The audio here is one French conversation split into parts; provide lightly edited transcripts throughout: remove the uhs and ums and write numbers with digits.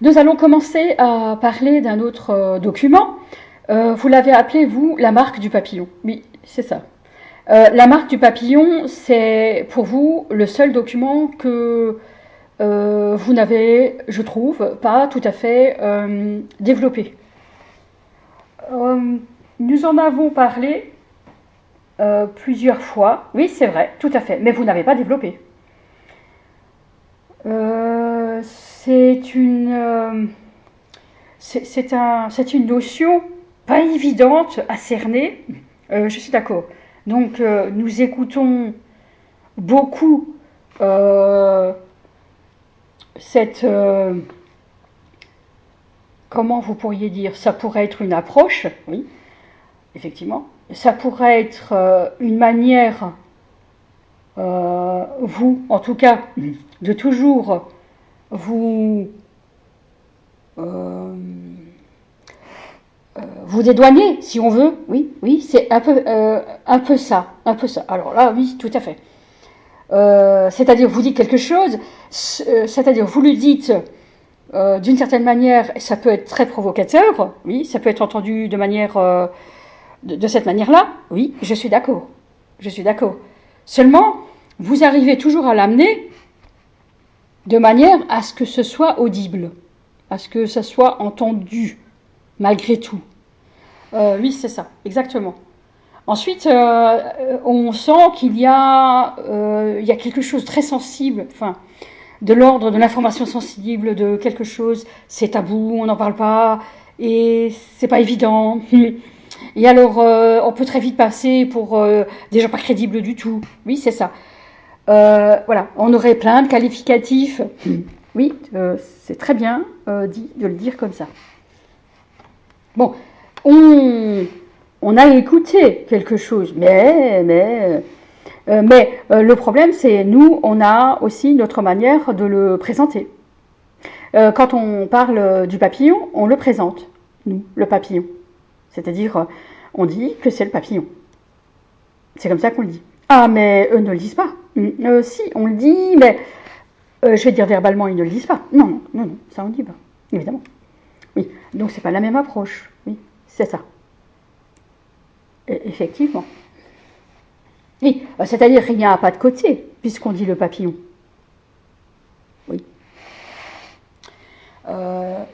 Nous allons commencer à parler d'un autre document. Vous l'avez appelé, vous, la marque du papillon. Oui, c'est ça. La marque du papillon, c'est pour vous le seul document que vous n'avez, je trouve, pas tout à fait développé. Nous en avons parlé plusieurs fois. Oui, c'est vrai, tout à fait. Mais vous n'avez pas développé. C'est une notion pas évidente à cerner. Je suis d'accord. Donc, nous écoutons beaucoup cette... comment vous pourriez dire? Ça pourrait être une approche, oui, effectivement. Ça pourrait être une manière, vous, en tout cas, de toujours vous vous dédouaner, si on veut. Oui, oui, c'est un peu ça, un peu ça. Alors là, oui, tout à fait. C'est-à-dire, vous dites quelque chose, c'est-à-dire, vous lui dites d'une certaine manière, ça peut être très provocateur, oui, ça peut être entendu de manière, de cette manière-là, oui, je suis d'accord, je suis d'accord. Seulement, vous arrivez toujours à l'amener de manière à ce que ce soit audible, à ce que ça soit entendu, malgré tout. Oui, c'est ça, exactement. Ensuite, on sent qu'il y a quelque chose de très sensible, enfin, de l'ordre de l'information sensible, de quelque chose, c'est tabou, on n'en parle pas, et c'est pas évident. Et alors, on peut très vite passer pour des gens pas crédibles du tout. Oui, c'est ça. Voilà, on aurait plein de qualificatifs. Oui, c'est très bien dit de le dire comme ça. Bon, on a écouté quelque chose, mais le problème, c'est nous, on a aussi notre manière de le présenter. Quand on parle du papillon, on le présente, nous, le papillon. C'est-à-dire, on dit que c'est le papillon. C'est comme ça qu'on le dit. Ah, mais eux ne le disent pas. Si, on le dit, mais je vais dire verbalement, ils ne le disent pas. Non, ça on ne dit pas, évidemment. Oui, donc c'est pas la même approche. Oui, c'est ça. Effectivement. Oui, c'est-à-dire qu'il n'y a pas de côté, puisqu'on dit le papillon. Oui.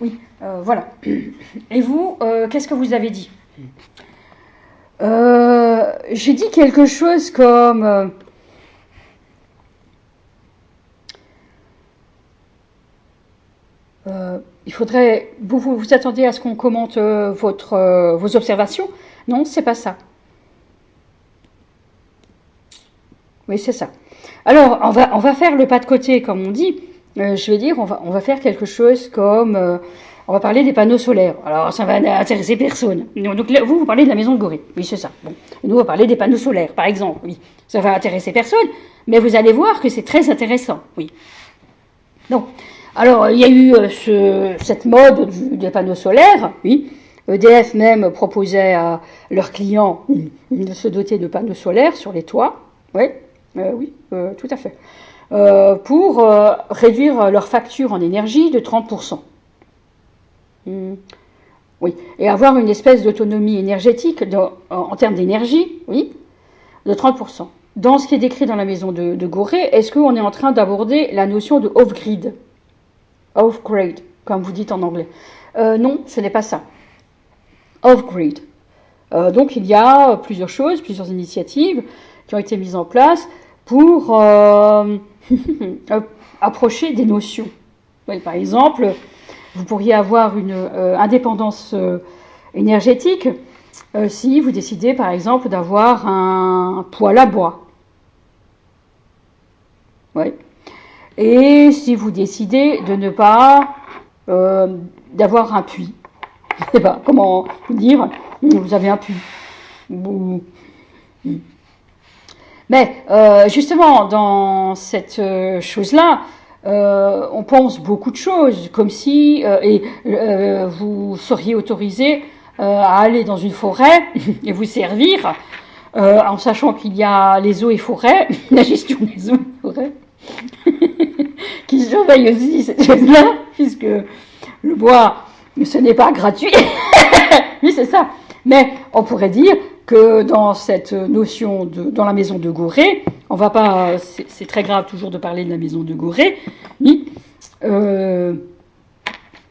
Oui, voilà. Et vous, qu'est-ce que vous avez dit? J'ai dit quelque chose comme... il faudrait... Vous attendiez à ce qu'on commente vos observations? Non, c'est pas ça. Oui, c'est ça. Alors, on va faire le pas de côté, comme on dit. Je vais dire, on va faire quelque chose comme... on va parler des panneaux solaires. Alors, ça va intéresser personne. Donc, là, vous parlez de la maison de Gorée. Oui, c'est ça. Bon. Nous, on va parler des panneaux solaires, par exemple. Oui, ça va intéresser personne. Mais vous allez voir que c'est très intéressant. Oui. Donc, alors, il y a eu cette mode des panneaux solaires. Oui. EDF même proposait à leurs clients de se doter de panneaux solaires sur les toits. Oui. Oui, tout à fait. Pour réduire leur facture en énergie de 30%. Oui, et avoir une espèce d'autonomie énergétique en termes d'énergie, oui, de 30%. Dans ce qui est décrit dans la maison de Gorée, est-ce qu'on est en train d'aborder la notion de off-grid? Off-grid, comme vous dites en anglais. Non, ce n'est pas ça. Off-grid. Donc il y a plusieurs choses, plusieurs initiatives qui ont été mises en place pour approcher des notions. Oui, par exemple, vous pourriez avoir une indépendance énergétique si vous décidez, par exemple, d'avoir un poêle à bois. Oui. Et si vous décidez de ne pas d'avoir un puits. Je ne sais pas comment vous dire, vous avez un puits. Mais justement, dans cette chose-là, on pense beaucoup de choses, comme si vous seriez autorisé à aller dans une forêt et vous servir, en sachant qu'il y a les eaux et forêts, la gestion des eaux et forêts, qui surveille aussi cette chose-là, puisque le bois, ce n'est pas gratuit. Oui, c'est ça. Mais on pourrait dire que dans cette notion dans la maison de Gorée, on va pas, c'est très grave toujours de parler de la maison de Gorée, oui,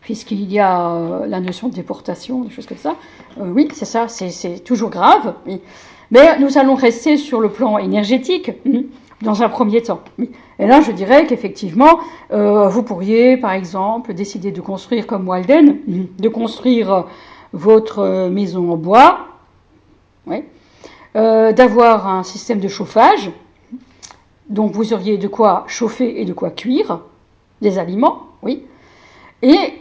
puisqu'il y a la notion de déportation, des choses comme ça. Oui, c'est ça, c'est toujours grave. Oui. Mais nous allons rester sur le plan énergétique, dans un premier temps. Oui. Et là, je dirais qu'effectivement, vous pourriez, par exemple, décider de construire comme Walden, de construire votre maison en bois, oui, d'avoir un système de chauffage, donc vous auriez de quoi chauffer et de quoi cuire des aliments, oui, et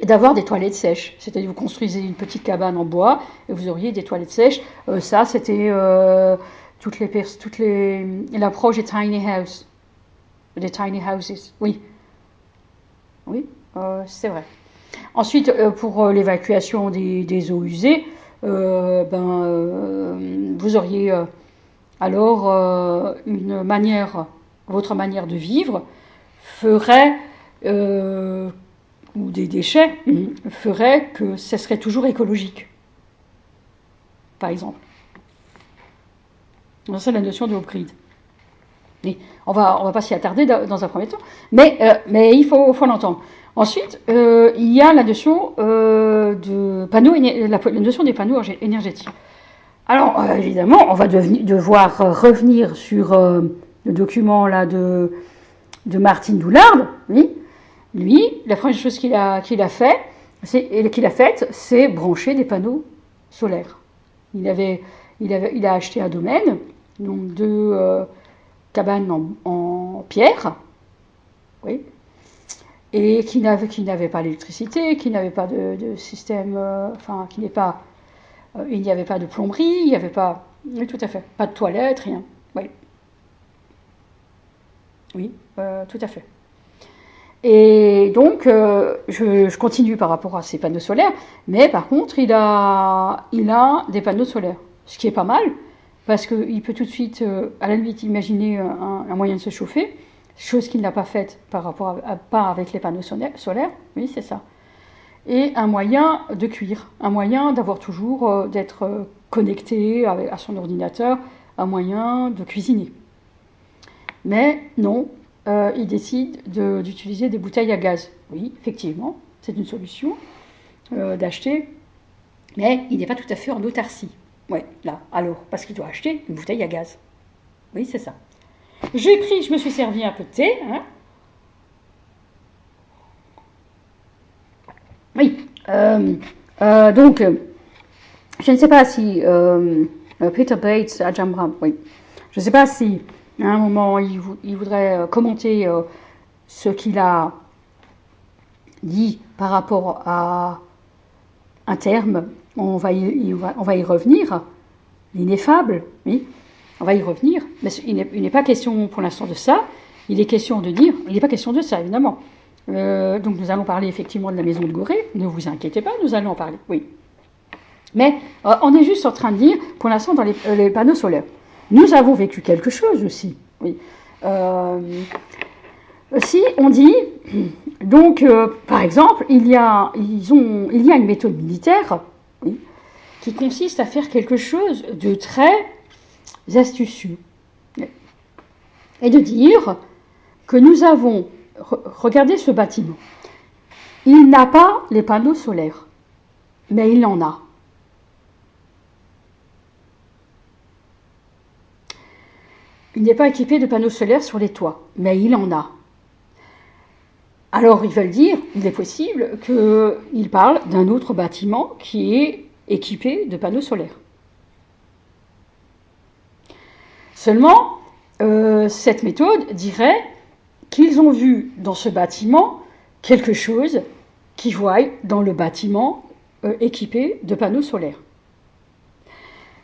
d'avoir des toilettes sèches, c'est-à-dire vous construisez une petite cabane en bois et vous auriez des toilettes sèches. Ça, c'était l'approche des tiny houses, oui, oui, c'est vrai. Ensuite, pour l'évacuation des eaux usées, vous auriez alors votre manière de vivre ferait, ou des déchets, ferait que ce serait toujours écologique, par exemple. C'est la notion de off-grid. On va pas s'y attarder dans un premier temps, mais il faut l'entendre. Ensuite, il y a la notion la notion des panneaux énergétiques. Alors, évidemment, on va devoir revenir sur le document là de Martin Doulard. Oui. Lui, la première chose qu'il a faite, c'est brancher des panneaux solaires. Il a acheté un domaine, donc 2 cabanes en pierre, oui, et qui n'avait pas l'électricité, qui n'avait pas de système, il n'y avait pas de plomberie, il n'y avait pas, oui, tout à fait, pas de toilette, rien, oui, oui, tout à fait. Et donc, je continue par rapport à ces panneaux solaires, mais par contre, il a des panneaux solaires, ce qui est pas mal, parce qu'il peut tout de suite, à la limite, imaginer un moyen de se chauffer, chose qu'il n'a pas faite par rapport pas avec les panneaux solaires, oui, c'est ça. Et un moyen de cuire, un moyen d'avoir toujours, d'être connecté à son ordinateur, un moyen de cuisiner. Mais non, il décide d'utiliser des bouteilles à gaz. Oui, effectivement, c'est une solution d'acheter, mais il n'est pas tout à fait en autarcie. Ouais, là, alors, parce qu'il doit acheter une bouteille à gaz. Oui, c'est ça. Je me suis servi un peu de thé. Hein. Oui, donc, je ne sais pas si Peter Bates à Jamram, oui, je ne sais pas si à un moment il voudrait commenter ce qu'il a dit par rapport à un terme. On va y revenir, l'ineffable, oui, on va y revenir, mais il n'est pas question pour l'instant de ça, il n'est pas question de ça, évidemment. Donc nous allons parler effectivement de la maison de Gorée, ne vous inquiétez pas, nous allons en parler, oui. Mais on est juste en train de dire, pour l'instant, dans les panneaux solaires, nous avons vécu quelque chose aussi, oui. Si on dit, donc, par exemple, il y a une méthode militaire, oui, qui consiste à faire quelque chose de très astucieux, et de dire que nous avons, regardez ce bâtiment, il n'a pas les panneaux solaires, mais il en a. Il n'est pas équipé de panneaux solaires sur les toits, mais il en a. Alors ils veulent dire, il est possible qu'il parle d'un autre bâtiment qui est équipé de panneaux solaires. Seulement, cette méthode dirait qu'ils ont vu dans ce bâtiment quelque chose qu'ils voient dans le bâtiment équipé de panneaux solaires.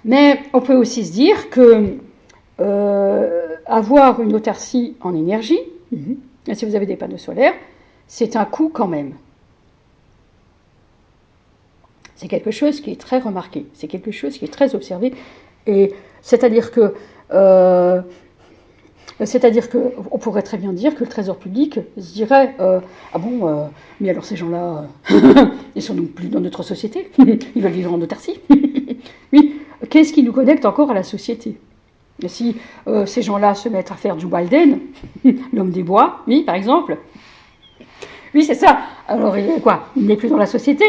Mais on peut aussi se dire que avoir une autarcie en énergie, si vous avez des panneaux solaires, c'est un coût quand même. C'est quelque chose qui est très remarqué, c'est quelque chose qui est très observé, et c'est-à-dire que C'est-à-dire qu'on pourrait très bien dire que le trésor public se dirait ah bon, mais alors ces gens-là, ils sont donc plus dans notre société, ils veulent vivre en autarcie. Oui, qu'est-ce qui nous connecte encore à la société? Et si ces gens-là se mettent à faire Joe Biden, l'homme des bois, oui, par exemple, oui, c'est ça. Alors, quoi? Il n'est plus dans la société.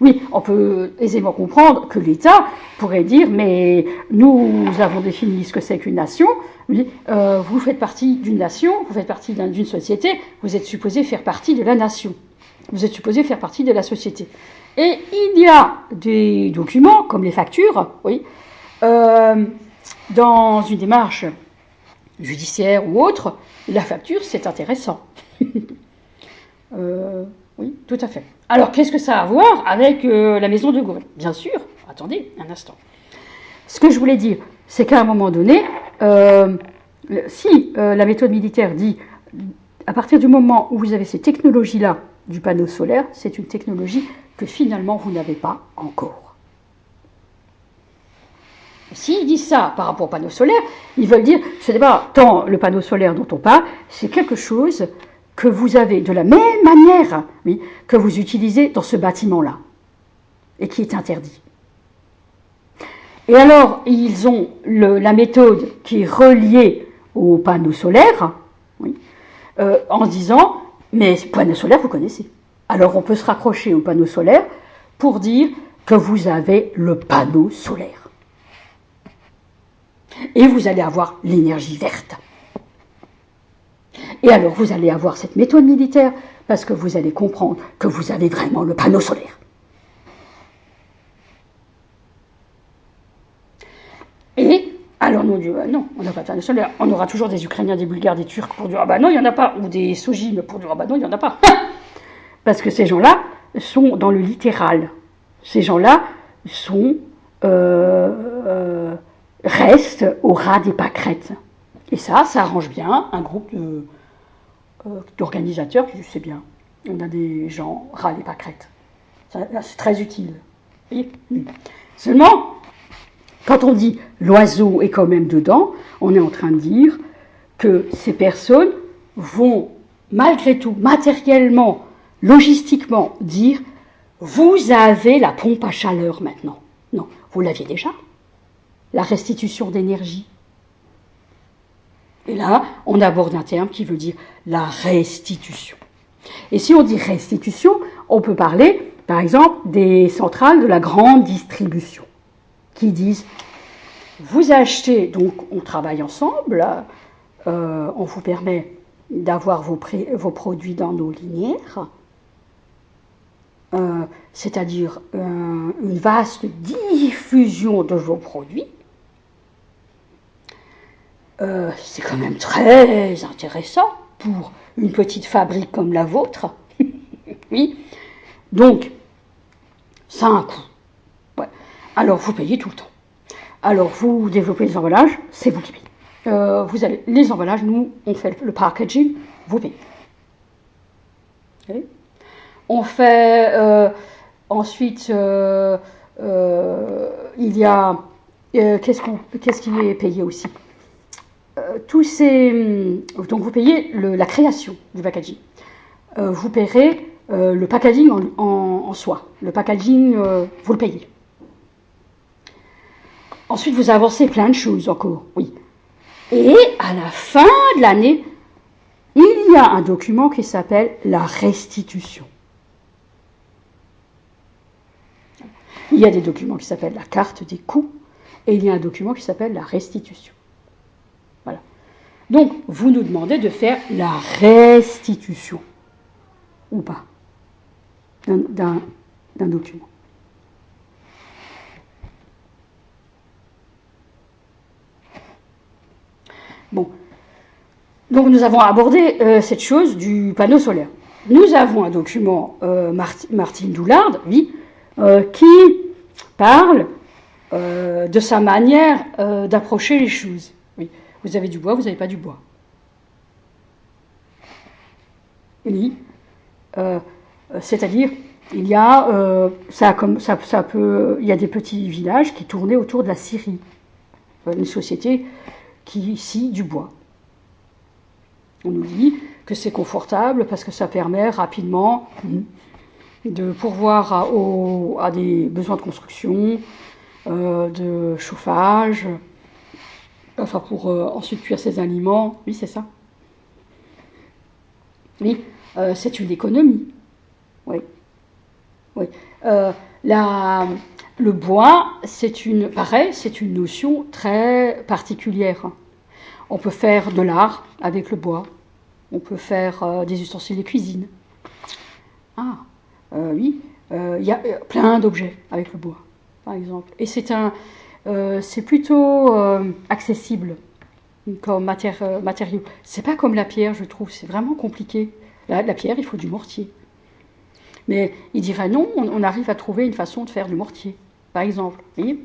Oui, on peut aisément comprendre que l'État pourrait dire, mais nous avons défini ce que c'est qu'une nation. Oui, vous faites partie d'une nation, vous faites partie d'une société, vous êtes supposé faire partie de la nation. Vous êtes supposé faire partie de la société. Et il y a des documents, comme les factures, oui, dans une démarche judiciaire ou autre, la facture, c'est intéressant. Oui, tout à fait. Alors, qu'est-ce que ça a à voir avec la maison de gouvernement? Bien sûr, attendez un instant. Ce que je voulais dire, c'est qu'à un moment donné, si la méthode militaire dit, à partir du moment où vous avez ces technologies-là du panneau solaire, c'est une technologie que finalement vous n'avez pas encore. S'ils disent ça par rapport au panneau solaire, ils veulent dire, ce n'est pas tant le panneau solaire dont on parle, c'est quelque chose que vous avez de la même manière, oui, que vous utilisez dans ce bâtiment-là, et qui est interdit. Et alors, ils ont la méthode qui est reliée au panneau solaire, oui, en disant, mais panneau solaire, vous connaissez. Alors, on peut se raccrocher au panneau solaire pour dire que vous avez le panneau solaire. Et vous allez avoir l'énergie verte. Et alors, vous allez avoir cette méthode militaire, parce que vous allez comprendre que vous avez vraiment le panneau solaire. Et, alors, non, non, on n'a pas de panneau solaire. On aura toujours des Ukrainiens, des Bulgares, des Turcs pour dire, ah bah non, il n'y en a pas. Ou des Sojim pour dire, ah bah non, il n'y en a pas. Parce que ces gens-là sont dans le littéral. Ces gens-là sont, restent au ras des pâquerettes. Et ça arrange bien un groupe d'organisateurs qui disent, c'est bien, on a des gens ras les pâquerettes. C'est très utile. Oui. Seulement, quand on dit l'oiseau est quand même dedans, on est en train de dire que ces personnes vont, malgré tout, matériellement, logistiquement, dire vous avez la pompe à chaleur maintenant. Non, vous l'aviez déjà. La restitution d'énergie. Et là, on aborde un terme qui veut dire la restitution. Et si on dit restitution, on peut parler, par exemple, des centrales de la grande distribution, qui disent, vous achetez, donc on travaille ensemble, on vous permet d'avoir vos produits dans nos linéaires, c'est-à-dire une vaste diffusion de vos produits. C'est quand même très intéressant pour une petite fabrique comme la vôtre. Oui. Donc, ça a un coût. Ouais. Alors, vous payez tout le temps. Alors, vous développez les emballages, c'est vous qui payez. Vous allez, les emballages, nous, on fait le packaging, vous payez. Okay. On fait ensuite, il y a qu'est-ce qui est payé aussi? Tous ces, donc vous payez la création du packaging. Vous paierez le packaging en soi. Le packaging, vous le payez. Ensuite, vous avancez plein de choses encore, oui. Et à la fin de l'année, il y a un document qui s'appelle la restitution. Il y a des documents qui s'appellent la carte des coûts, et il y a un document qui s'appelle la restitution. Voilà. Donc, vous nous demandez de faire la restitution, ou pas, d'un document. Bon. Donc, nous avons abordé cette chose du panneau solaire. Nous avons un document, Martine Doulard, oui, qui parle de sa manière d'approcher les choses. Oui. Vous avez du bois, vous n'avez pas du bois. Oui. C'est-à-dire, il y a, il y a des petits villages qui tournaient autour de la Syrie. Une société qui scie du bois. On nous dit que c'est confortable parce que ça permet rapidement de pourvoir à des besoins de construction, de chauffage, enfin pour ensuite cuire ses aliments. Oui, c'est ça. Oui, c'est une économie. Oui. Oui. Le bois, c'est une notion très particulière. On peut faire de l'art avec le bois. On peut faire des ustensiles de cuisine. Ah, oui, il y a plein d'objets avec le bois, par exemple. Et c'est plutôt accessible comme matériau. C'est pas comme la pierre, je trouve. C'est vraiment compliqué. La pierre, il faut du mortier. Mais il dirait non, on arrive à trouver une façon de faire du mortier, par exemple. Vous voyez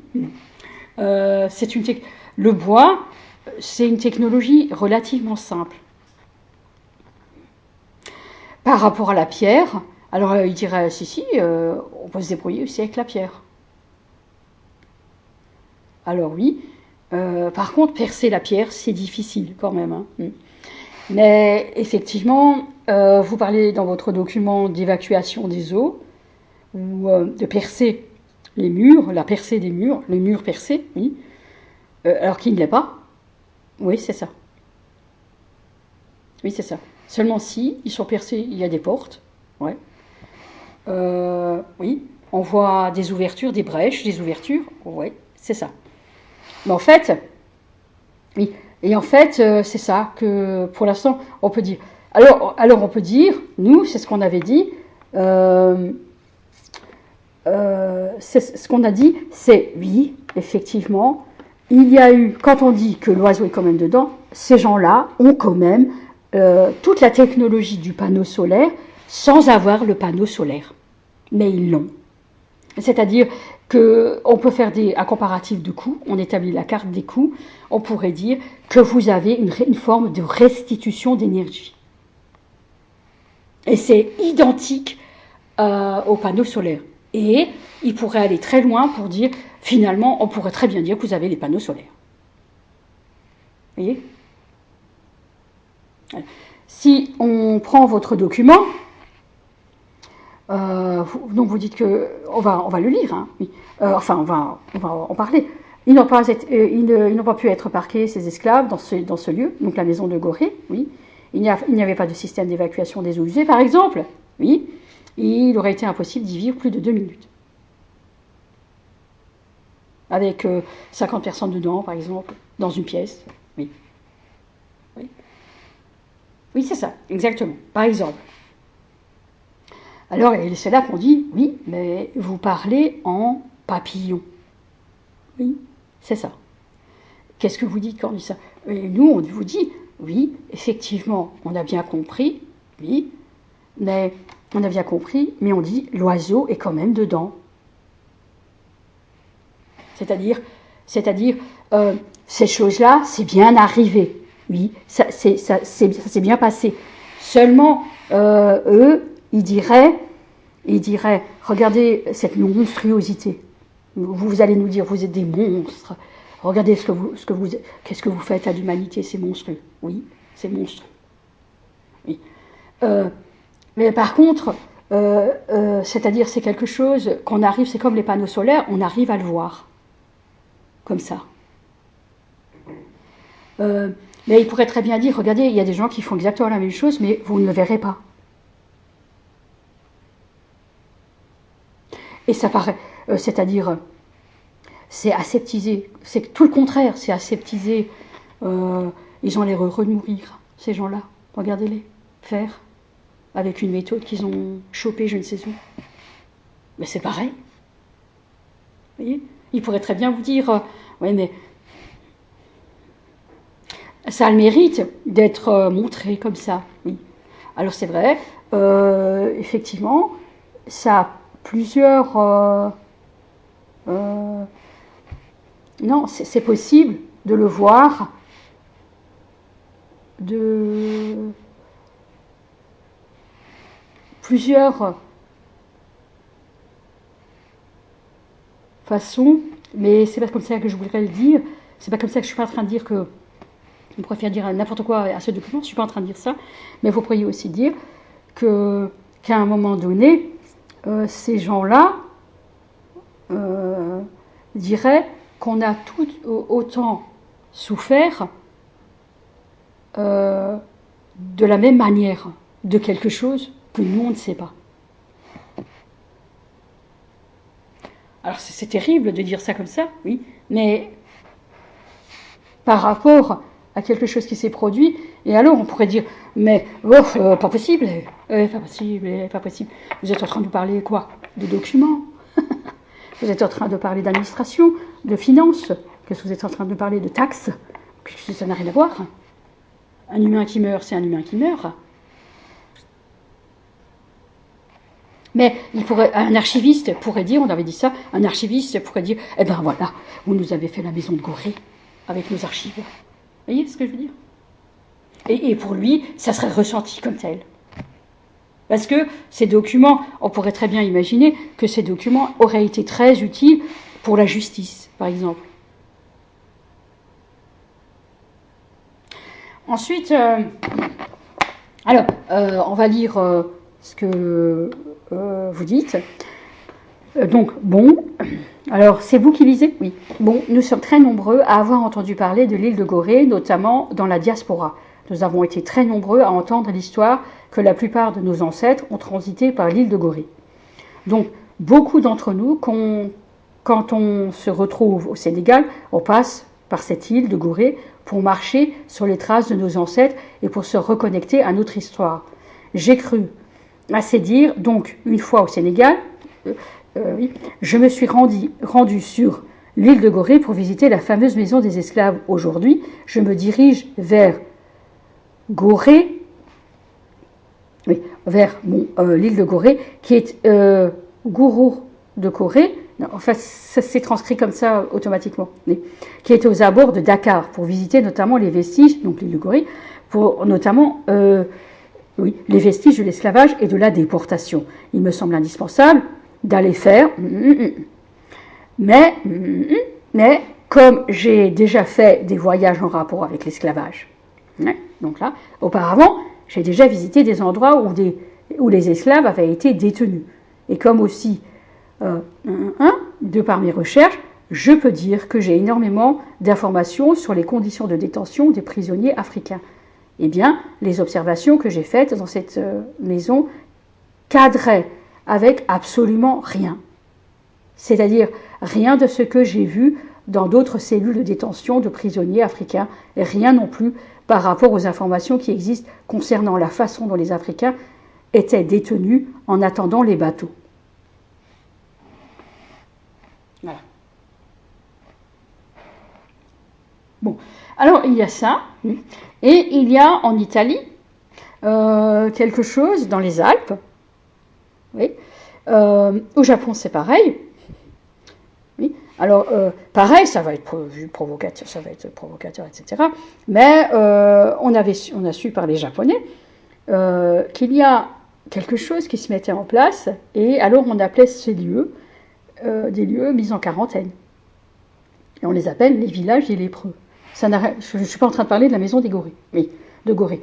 le bois, c'est une technologie relativement simple. Par rapport à la pierre, alors il dirait si, on peut se débrouiller aussi avec la pierre. Alors oui, par contre, percer la pierre, c'est difficile quand même. Hein. Mais effectivement, vous parlez dans votre document d'évacuation des eaux, ou de percer les murs, la percée des murs, les murs percés, oui, alors qu'il ne l'est pas. Oui, c'est ça. Oui, c'est ça. Seulement si ils sont percés, il y a des portes. Ouais. Oui, on voit des ouvertures, des brèches, des ouvertures. Oui, c'est ça. Mais en fait, oui. Et en fait, c'est ça que pour l'instant, on peut dire. Alors on peut dire, nous, c'est ce qu'on avait dit. Ce qu'on a dit, c'est oui, effectivement, il y a eu, quand on dit que l'oiseau est quand même dedans, ces gens-là ont quand même toute la technologie du panneau solaire sans avoir le panneau solaire. Mais ils l'ont. C'est-à-dire qu'on peut faire un comparatif de coûts, on établit la carte des coûts, on pourrait dire que vous avez une forme de restitution d'énergie. Et c'est identique au panneau solaire. Et il pourrait aller très loin pour dire, finalement, on pourrait très bien dire que vous avez les panneaux solaires. Vous voyez ? Si on prend votre document, donc vous dites que on va le lire, hein, oui. Enfin on va en parler. Ils n'ont pas pu être parqués, ces esclaves, dans ce lieu, donc la maison de Gorée, oui. Il n'y avait pas de système d'évacuation des eaux usées, par exemple, oui. Il aurait été impossible d'y vivre plus de 2 minutes. Avec 50 personnes dedans, par exemple, dans une pièce, oui. Oui, oui, c'est ça, exactement, par exemple. Alors, c'est là qu'on dit, oui, mais vous parlez en papillon. Oui, c'est ça. Qu'est-ce que vous dites quand on dit ça? Et nous, on vous dit, oui, effectivement, on a bien compris, oui, mais on a bien compris, mais on dit, l'oiseau est quand même dedans. C'est-à-dire ces choses-là, c'est bien arrivé. Oui, ça s'est bien passé. Seulement, eux, ils diraient, regardez cette monstruosité. Vous allez nous dire, vous êtes des monstres. Regardez qu'est-ce que vous faites à l'humanité, c'est monstrueux. Oui, c'est monstrueux. Oui. Mais par contre, c'est-à-dire c'est quelque chose qu'on arrive, c'est comme les panneaux solaires, on arrive à le voir. Comme ça. Mais il pourrait très bien dire, regardez, il y a des gens qui font exactement la même chose, mais vous ne le verrez pas. Et ça paraît, c'est-à-dire, c'est aseptisé, c'est tout le contraire, c'est aseptisé. Ils ont l'air heureux de mourir, ces gens-là. Regardez-les faire, avec une méthode qu'ils ont chopée je ne sais où. Mais c'est pareil. Vous voyez ? Il pourrait très bien vous dire, oui, mais ça a le mérite d'être montré comme ça. Oui. Alors c'est vrai, effectivement, ça a plusieurs... non, c'est possible de le voir de plusieurs façons, mais c'est pas comme ça que je voudrais le dire. C'est pas comme ça que je suis pas en train de dire que on préfère dire n'importe quoi à ce document, je ne suis pas en train de dire ça, mais vous pourriez aussi dire qu'à un moment donné, ces gens-là diraient qu'on a tout autant souffert de la même manière de quelque chose que nous, on ne sait pas. Alors c'est terrible de dire ça comme ça, oui, mais par rapport à quelque chose qui s'est produit, et alors on pourrait dire, mais pas possible, pas possible, pas possible. Vous êtes en train de parler quoi? De documents. Vous êtes en train de parler d'administration, de finances. Qu'est-ce que vous êtes en train de parler de taxes? Ça n'a rien à voir. Un humain qui meurt, c'est un humain qui meurt. Mais un archiviste pourrait dire, on avait dit ça, un archiviste pourrait dire, eh ben voilà, vous nous avez fait la maison de Gorée avec nos archives. Vous voyez ce que je veux dire? Et pour lui, ça serait ressenti comme tel. Parce que ces documents, on pourrait très bien imaginer que ces documents auraient été très utiles pour la justice, par exemple. Ensuite, on va lire ce que vous dites. Donc, bon, alors c'est vous qui lisez? Oui. Bon, nous sommes très nombreux à avoir entendu parler de l'île de Gorée, notamment dans la diaspora. Nous avons été très nombreux à entendre l'histoire que la plupart de nos ancêtres ont transité par l'île de Gorée. Donc, beaucoup d'entre nous, quand on se retrouve au Sénégal, on passe par cette île de Gorée pour marcher sur les traces de nos ancêtres et pour se reconnecter à notre histoire. J'ai cru assez dire, donc, une fois au Sénégal, je me suis rendu sur l'île de Gorée pour visiter la fameuse maison des esclaves. Aujourd'hui, je me dirige vers Gorée, vers l'île de Gorée, qui est Gourou de Corée. Enfin, ça s'est transcrit comme ça automatiquement, qui est aux abords de Dakar pour visiter notamment les vestiges, donc l'île de Gorée, pour notamment les vestiges de l'esclavage et de la déportation. Il me semble indispensable d'aller faire, mais comme j'ai déjà fait des voyages en rapport avec l'esclavage, donc là, auparavant, j'ai déjà visité des endroits où les esclaves avaient été détenus. Et comme aussi, de par mes recherches, je peux dire que j'ai énormément d'informations sur les conditions de détention des prisonniers africains. Eh bien, les observations que j'ai faites dans cette maison cadraient avec absolument rien. C'est-à-dire rien de ce que j'ai vu dans d'autres cellules de détention de prisonniers africains, et rien non plus par rapport aux informations qui existent concernant la façon dont les Africains étaient détenus en attendant les bateaux. Voilà. Bon, alors il y a ça, et il y a en Italie quelque chose dans les Alpes. Oui. Au Japon, c'est pareil. Oui. Alors, pareil, ça va être provocateur, etc. Mais on a su par les Japonais qu'il y a quelque chose qui se mettait en place, et alors on appelait ces lieux des lieux mis en quarantaine. Et on les appelle les villages des lépreux. Je ne suis pas en train de parler de la maison des Gorées, mais de Gorée.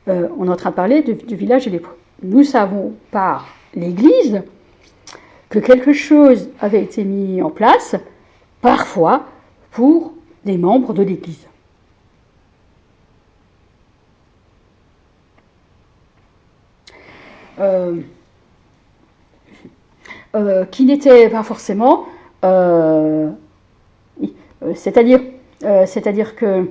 On est en train de parler du village des lépreux. Nous savons par l'Église que quelque chose avait été mis en place, parfois pour des membres de l'Église. Qui n'était pas forcément... c'est-à-dire que,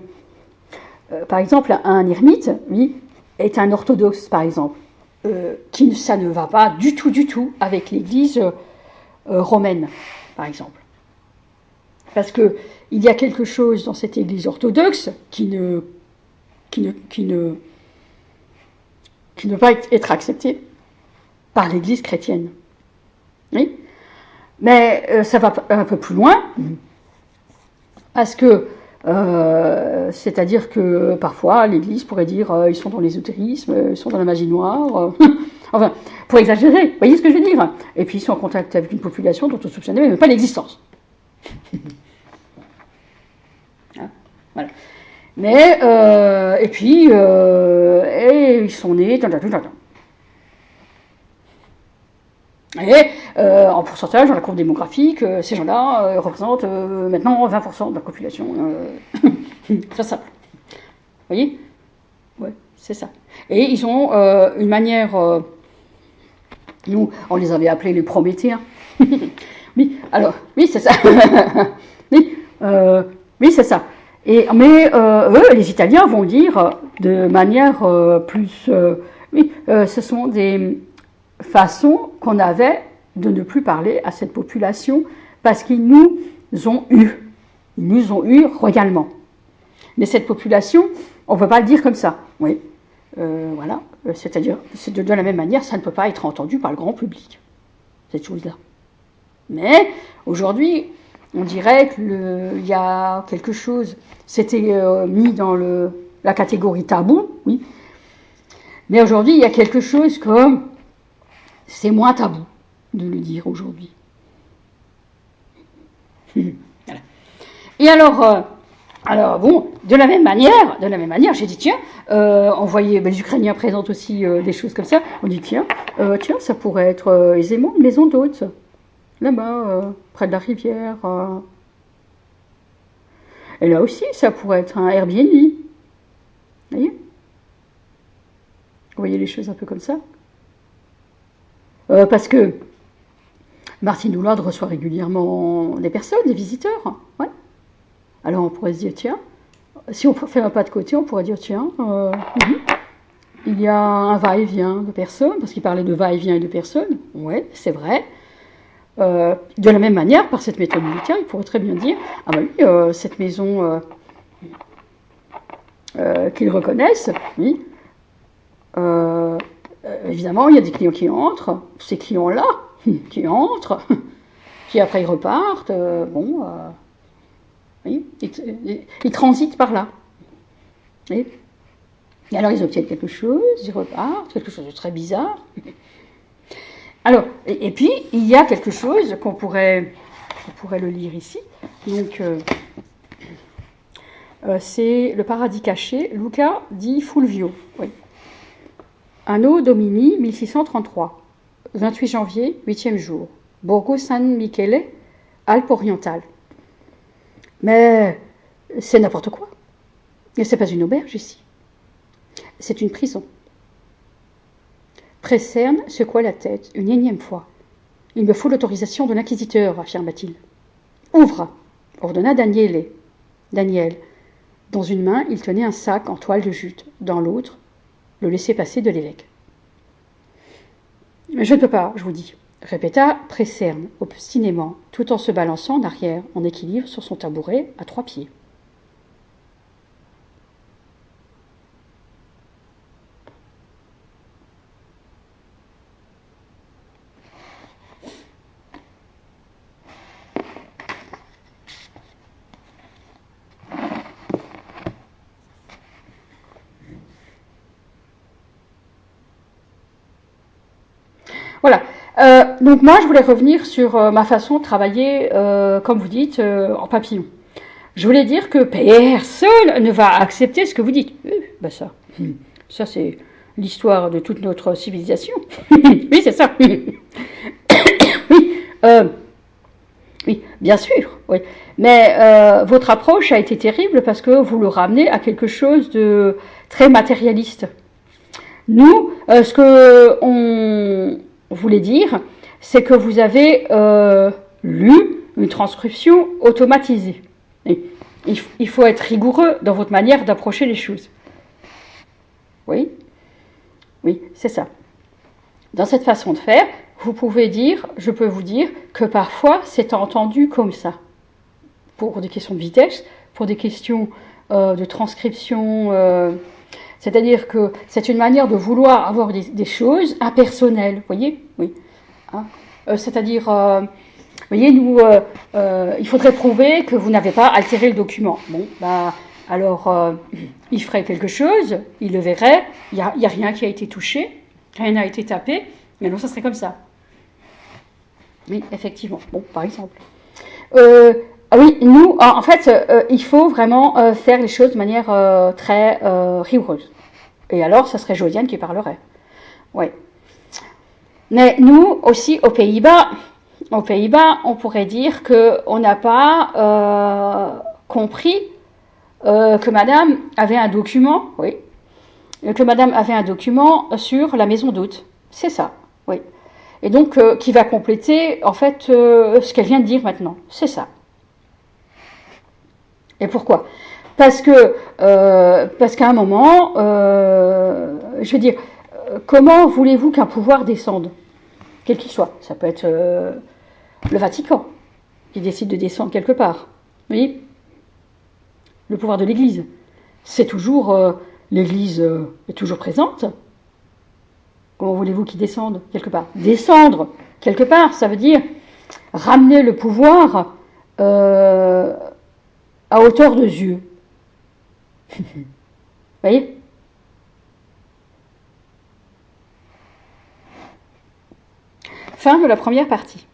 par exemple, un ermite, oui, est un orthodoxe, par exemple, ça ne va pas du tout avec l'Église romaine, par exemple. Parce qu'il y a quelque chose dans cette Église orthodoxe qui ne va pas être accepté par l'Église chrétienne. Oui. Mais ça va un peu plus loin, parce que c'est-à-dire que parfois l'Église pourrait dire ils sont dans l'ésotérisme, ils sont dans la magie noire, enfin, pour exagérer, vous voyez ce que je veux dire? Et puis ils sont en contact avec une population dont on ne soupçonnait même pas l'existence. Hein, voilà. Mais, et puis, et ils sont nés, et en pourcentage, dans la courbe démographique, ces gens-là représentent maintenant 20% de la population. Très simple. Vous voyez? Ouais, c'est ça. Et ils ont une manière... nous, on les avait appelés les Prométhéens. Oui, alors, oui, c'est ça. Oui, oui, c'est ça. Mais eux, les Italiens vont dire de manière plus... oui, ce sont des façons qu'on avait de ne plus parler à cette population parce qu'ils nous ont eus. Ils nous ont eus royalement. Mais cette population, on ne peut pas le dire comme ça. Oui, voilà. C'est-à-dire, de la même manière, ça ne peut pas être entendu par le grand public, cette chose-là. Mais aujourd'hui, on dirait qu'il y a quelque chose, c'était mis dans la catégorie tabou, oui. Mais aujourd'hui, il y a quelque chose comme, c'est moins tabou de le dire aujourd'hui. Voilà. Et alors bon, de la même manière, j'ai dit tiens, on voyait, les Ukrainiens présentent aussi des choses comme ça. On dit tiens, ça pourrait être aisément une maison d'hôtes. Là-bas, près de la rivière. Et là aussi, ça pourrait être un Airbnb. Vous voyez les choses un peu comme ça. Parce que Martine Doulard reçoit régulièrement des personnes, des visiteurs. Ouais. Alors on pourrait se dire, tiens, si on fait un pas de côté, on pourrait dire, tiens, il y a un va-et-vient de personnes, parce qu'il parlait de va-et-vient et de personnes. Ouais, c'est vrai. De la même manière, par cette méthode militaire, il pourrait très bien dire, ah ben oui, cette maison qu'ils reconnaissent, oui, évidemment, il y a des clients qui entrent, ces clients-là, qui entrent, puis après ils repartent, oui, ils transitent par là. Et alors ils obtiennent quelque chose, ils repartent, quelque chose de très bizarre. Alors, et puis, il y a quelque chose qu'on pourrait le lire ici. Donc, c'est le paradis caché, Luca di Fulvio. Oui. Anno Domini 1633, 28 janvier, 8e jour. Borgo San Michele, Alpes orientales. Mais c'est n'importe quoi. Et c'est pas une auberge ici. C'est une prison. Précerne secoua la tête une énième fois. Il me faut l'autorisation de l'inquisiteur, affirma-t-il. Ouvre, ordonna Daniel. Dans une main, il tenait un sac en toile de jute, dans l'autre, le laissez-passer de l'évêque. Je ne peux pas, je vous dis, répéta Précerne, obstinément, tout en se balançant en arrière, en équilibre sur son tabouret à 3 pieds. Voilà. Donc moi, je voulais revenir sur ma façon de travailler, comme vous dites, en papillon. Je voulais dire que personne ne va accepter ce que vous dites. Ça c'est l'histoire de toute notre civilisation. Oui, c'est ça. Oui, bien sûr. Oui. Mais votre approche a été terrible parce que vous le ramenez à quelque chose de très matérialiste. Nous, ce que on voulait dire, c'est que vous avez lu une transcription automatisée. Et il faut être rigoureux dans votre manière d'approcher les choses. Oui, oui, c'est ça. Dans cette façon de faire, vous pouvez dire, je peux vous dire que parfois c'est entendu comme ça. Pour des questions de vitesse, pour des questions de transcription, c'est-à-dire que c'est une manière de vouloir avoir des choses impersonnelles, vous voyez? Oui. Hein, c'est-à-dire, vous voyez, nous, il faudrait prouver que vous n'avez pas altéré le document. Bon, bah, alors, il ferait quelque chose, il le verrait, il n'y a rien qui a été touché, rien n'a été tapé, mais alors ça serait comme ça. Oui, effectivement. Bon, par exemple. Ah oui, nous, en fait, il faut vraiment faire les choses de manière très rigoureuse. Et alors, ça serait Josiane qui parlerait. Oui. Mais nous, aussi, aux Pays-Bas, on pourrait dire qu'on n'a pas compris que Madame avait un document, oui, que Madame avait un document sur la maison d'hôte. C'est ça, oui. Et donc, qui va compléter, en fait, ce qu'elle vient de dire maintenant. C'est ça. Et pourquoi? Parce qu'à un moment, je veux dire, comment voulez-vous qu'un pouvoir descende, quel qu'il soit? Ça peut être le Vatican qui décide de descendre quelque part. Oui, le pouvoir de l'Église. C'est toujours l'Église est toujours présente. Comment voulez-vous qu'il descende quelque part? Descendre quelque part, ça veut dire ramener le pouvoir euh, à hauteur de yeux. Vous voyez? Fin de la première partie.